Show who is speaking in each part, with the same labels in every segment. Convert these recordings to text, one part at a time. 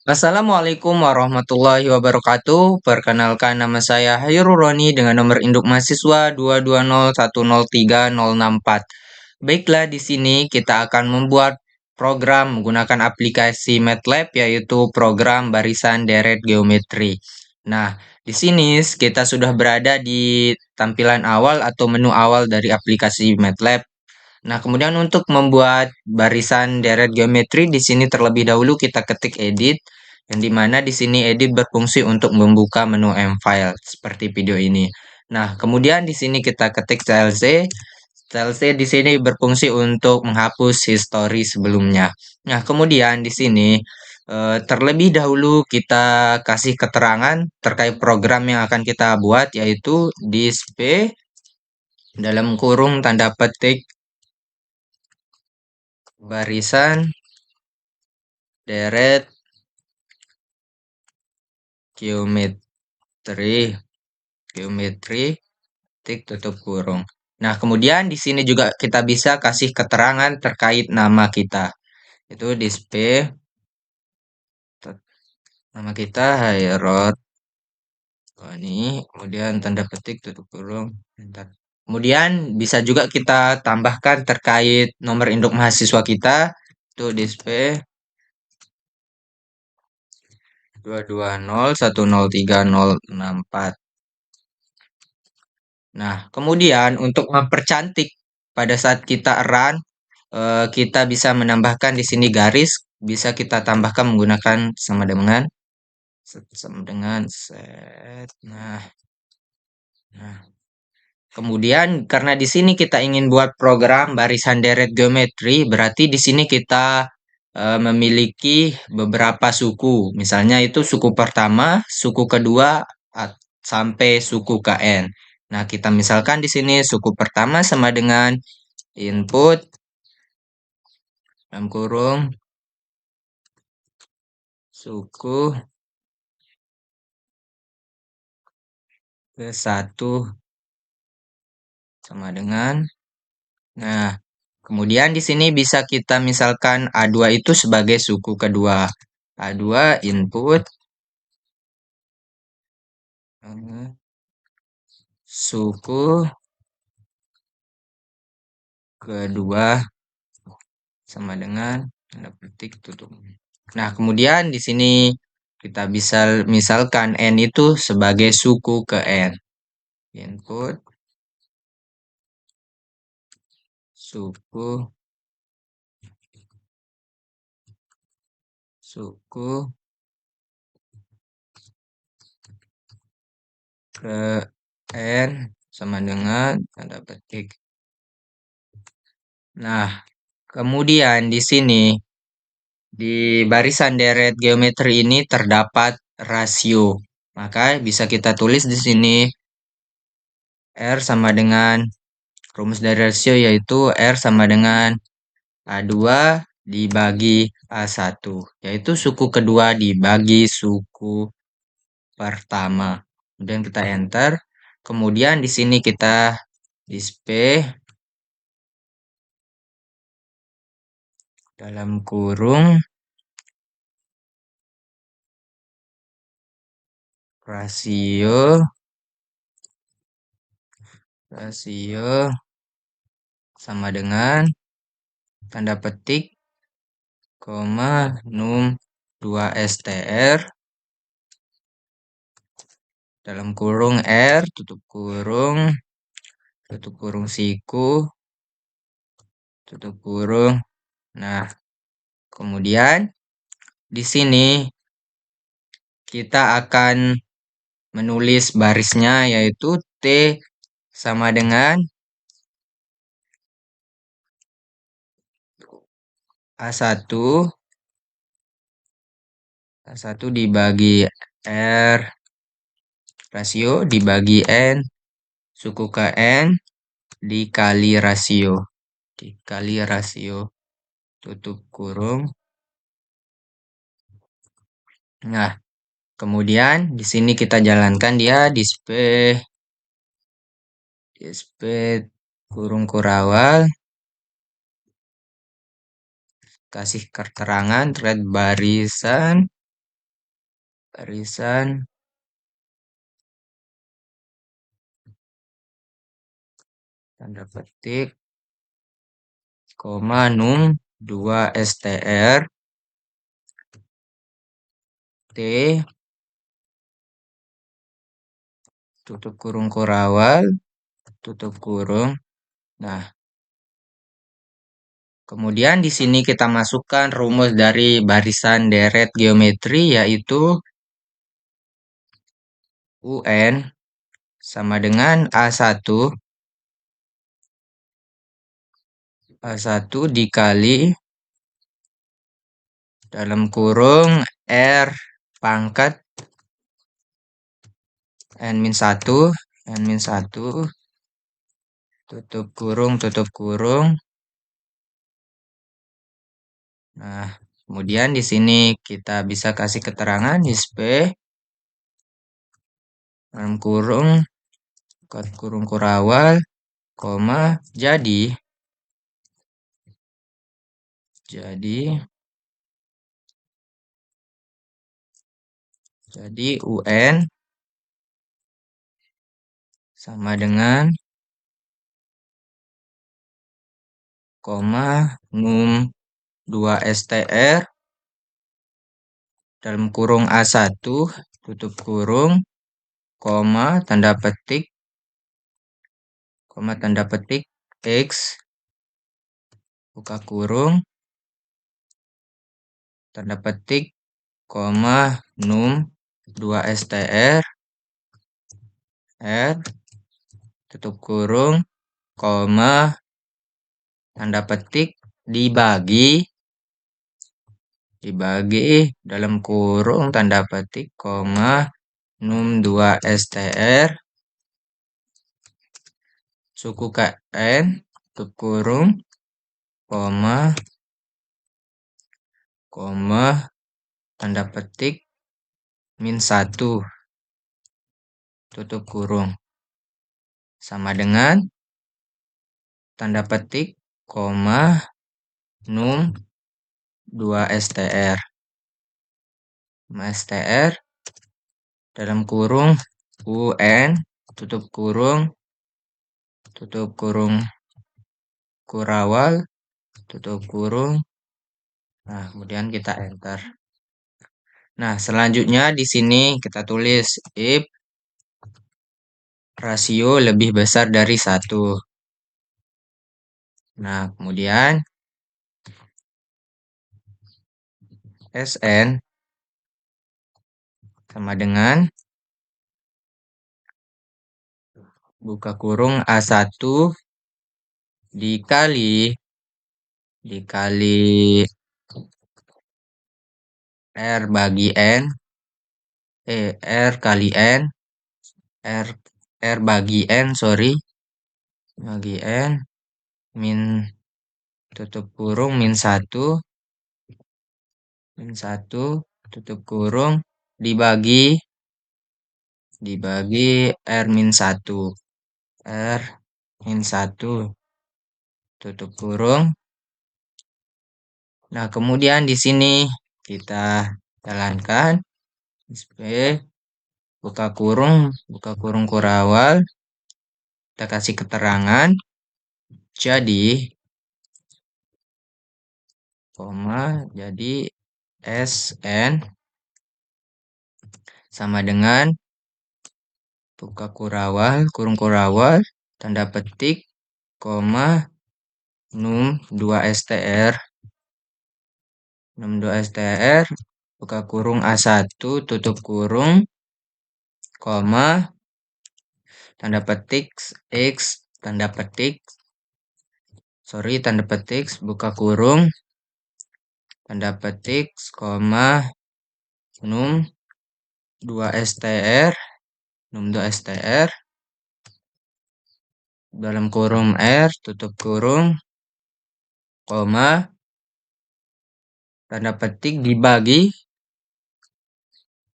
Speaker 1: Assalamualaikum warahmatullahi wabarakatuh. Perkenalkan nama saya Hairul Roni dengan nomor induk mahasiswa 220103064. Baiklah, di sini kita akan membuat program menggunakan aplikasi MATLAB yaitu program barisan deret geometri. Nah, di sini kita sudah berada di tampilan awal atau menu awal dari aplikasi MATLAB. Nah, kemudian untuk membuat barisan deret geometri di sini terlebih dahulu kita ketik edit, yang dimana di sini edit berfungsi untuk membuka menu M-file seperti video ini. Nah, kemudian di sini kita ketik CLC. CLC di sini berfungsi untuk menghapus histori sebelumnya. Nah, kemudian di sini terlebih dahulu kita kasih keterangan terkait program yang akan kita buat yaitu disp dalam kurung tanda petik barisan deret geometri geometri tik tutup kurung. Nah, kemudian di sini juga kita bisa kasih keterangan terkait nama kita. Itu display nama kita Hairot. Ini kemudian tanda petik tutup kurung. Bentar. Kemudian bisa juga kita tambahkan terkait nomor induk mahasiswa kita. Itu display 220103064. Nah, kemudian untuk mempercantik pada saat kita run, kita bisa menambahkan di sini garis, bisa kita tambahkan menggunakan sama dengan set. Nah, kemudian karena di sini kita ingin buat program barisan deret geometri, berarti di sini kita memiliki beberapa suku. Misalnya itu suku pertama, suku kedua, sampai suku KN. Nah, kita misalkan di sini suku pertama sama dengan input dalam kurung suku ke satu sama dengan. Nah, kemudian di sini bisa kita misalkan A2 itu sebagai suku kedua. A2 input suku kedua sama dengan tanda petik tutup. Nah, kemudian di sini kita bisa misalkan N itu sebagai suku ke N. Input suku ke N sama dengan tanda petik. Nah, kemudian di sini di barisan deret geometri ini terdapat rasio. Maka bisa kita tulis di sini R sama dengan rumus dari rasio yaitu R sama dengan A2 dibagi A1, yaitu suku kedua dibagi suku pertama. Kemudian kita enter. Kemudian di sini kita display dalam kurung rasio sama dengan tanda petik koma num 2 str dalam kurung R tutup kurung siku tutup kurung. Nah, kemudian di sini kita akan menulis barisnya yaitu T sama dengan A1 dibagi R rasio dibagi N suku ke N dikali rasio. Dikali rasio. Tutup kurung. Nah, kemudian di sini kita jalankan dia display kurung kurawal, kasih keterangan thread barisan tanda petik koma num 2 str t tutup kurung kurawal tutup kurung. Nah, kemudian di sini kita masukkan rumus dari barisan deret geometri, yaitu UN sama dengan A1 dikali dalam kurung R pangkat N-1 tutup kurung. Nah, kemudian di sini kita bisa kasih keterangan display dalam kurung kurawal, koma, jadi UN sama dengan koma num 2 str dalam kurung A1 tutup kurung, koma tanda petik X buka kurung tanda petik koma num 2 str R tutup kurung, koma tanda petik dibagi dalam kurung tanda petik koma num 2 str suku KN tutup kurung, koma tanda petik -1 tutup kurung sama dengan tanda petik koma num 2 str dalam kurung UN tutup kurung kurawal tutup kurung. Nah, kemudian kita enter. Nah, selanjutnya di sini kita tulis if rasio lebih besar dari 1. Nah, kemudian SN sama dengan buka kurung A1 dikali R bagi N R kali N R bagi N bagi N min tutup kurung -1 tutup kurung dibagi R-1 tutup kurung. Nah, kemudian di sini kita jalankan display buka kurung kurawal, kita kasih keterangan jadi SN sama dengan buka kurung kurawal tanda petik koma num 2 str buka kurung A1 tutup kurung, koma tanda petik X tanda petik buka kurung tanda petik koma num 2 str dalam kurung R, tutup kurung, koma, tanda petik dibagi,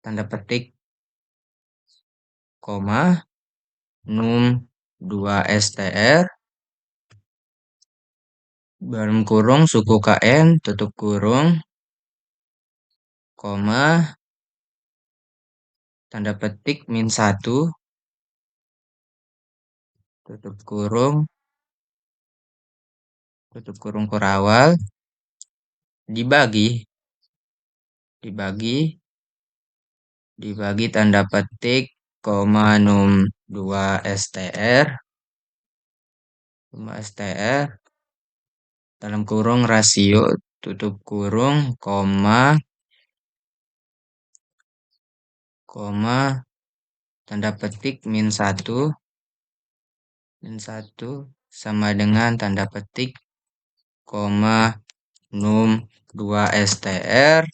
Speaker 1: tanda petik, koma, num 2 str, dalam kurung suku KN, tutup kurung, koma, tanda petik min 1, tutup kurung kurawal, dibagi tanda petik, koma num 2 str, dalam kurung rasio, tutup kurung, koma, tanda petik min 1, sama dengan tanda petik, koma, num 2 str,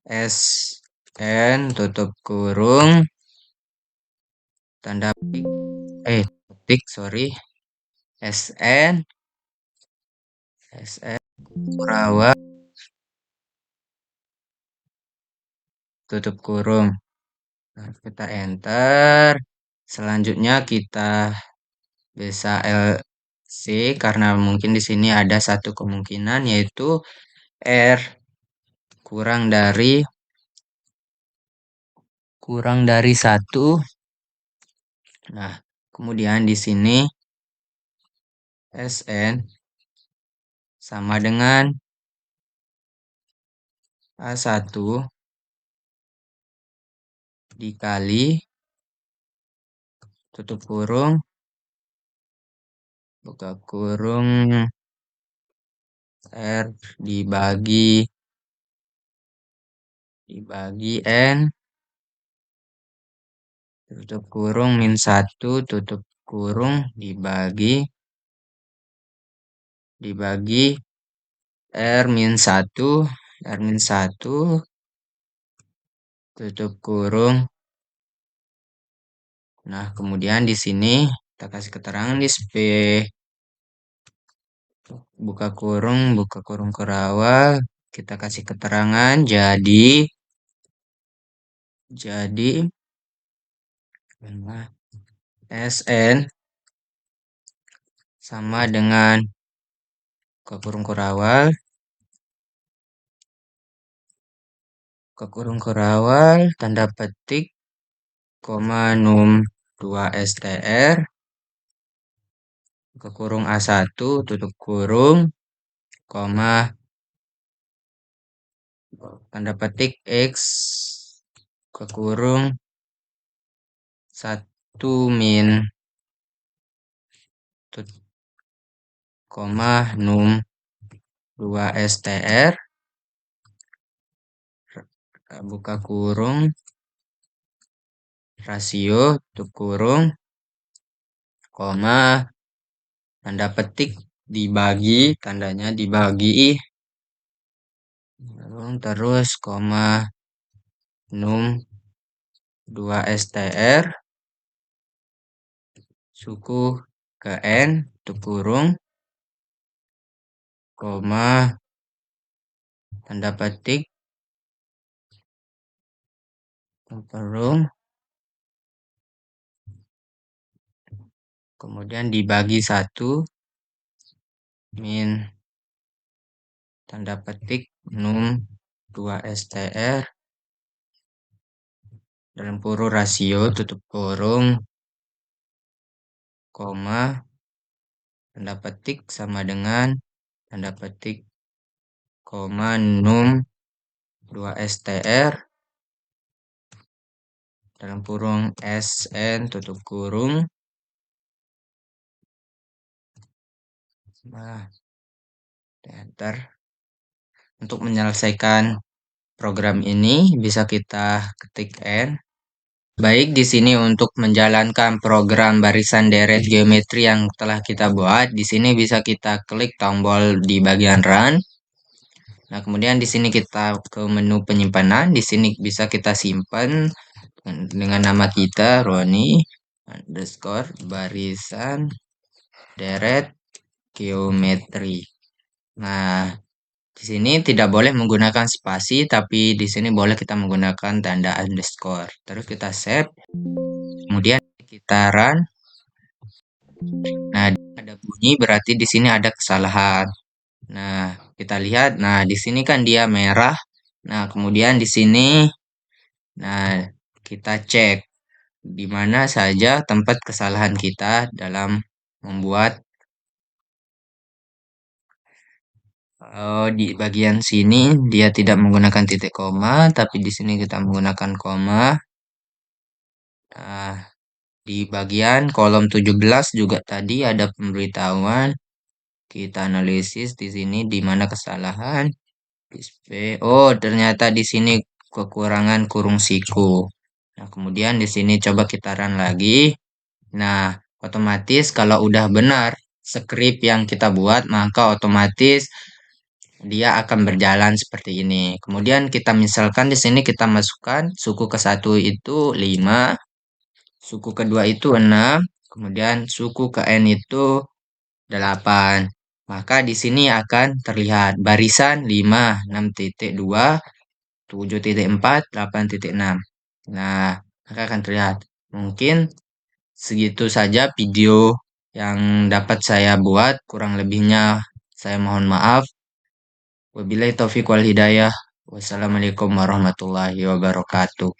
Speaker 1: sn, tutup kurung, tanda petik, sn, kurawal, tutup kurung. Nah, kita enter. Selanjutnya kita bisa LC karena mungkin di sini ada satu kemungkinan yaitu R kurang dari 1. Nah, kemudian di sini SN sama dengan A1 dikali tutup kurung, buka kurung, R dibagi N, tutup kurung min 1, tutup kurung dibagi R min 1, tutup kurung. Nah, kemudian di sini kita kasih keterangan di SP, buka kurung kurawal, kita kasih keterangan jadi SN sama dengan buka kurung kurawal, tanda petik, koma num 2 str, buka kurung A1, tutup kurung, koma, tanda petik X, buka kurung 1 min, koma num 2 str, buka kurung, rasio, tutup kurung, koma, tanda petik dibagi, tandanya dibagi, terus, koma, num 2 str, suku ke N, tutup kurung, koma, tanda petik, kurung, kemudian dibagi 1, min, tanda petik, num 2 str, dalam kurung rasio, tutup kurung, koma, tanda petik sama dengan, tanda petik, koma, num 2 str, dalam kurung SN, tutup kurung. Nah, enter. Untuk menyelesaikan program ini bisa kita ketik N. Baik, di sini untuk menjalankan program barisan deret geometri yang telah kita buat, di sini bisa kita klik tombol di bagian Run. Nah, kemudian di sini kita ke menu penyimpanan, di sini bisa kita simpan dengan nama kita, Roni. underscore barisan deret geometri. Nah, di sini tidak boleh menggunakan spasi, tapi di sini boleh kita menggunakan tanda underscore. Terus kita save, kemudian kita run. Nah, ada bunyi berarti di sini ada kesalahan. Nah, kita lihat. Nah, di sini kan dia merah. Nah, kemudian di sini, nah, kita cek di mana saja tempat kesalahan kita dalam membuat. Di bagian sini dia tidak menggunakan titik koma, tapi di sini kita menggunakan koma. Nah, di bagian kolom 17 juga tadi ada pemberitahuan. Kita analisis di sini di mana kesalahan. Display. Oh, ternyata di sini kekurangan kurung siku. Nah, kemudian di sini coba kita run lagi. Nah, otomatis kalau udah benar skrip yang kita buat, maka otomatis dia akan berjalan seperti ini. Kemudian kita misalkan di sini kita masukkan suku ke satu itu 5, suku kedua itu 6, kemudian suku ke N itu 8. Maka di sini akan terlihat barisan 5, 6.2, 7.4, 8.6. Nah, maka akan terlihat. Mungkin segitu saja video yang dapat saya buat. Kurang lebihnya saya mohon maaf. Wabillahi taufiq wal hidayah. Wassalamualaikum warahmatullahi wabarakatuh.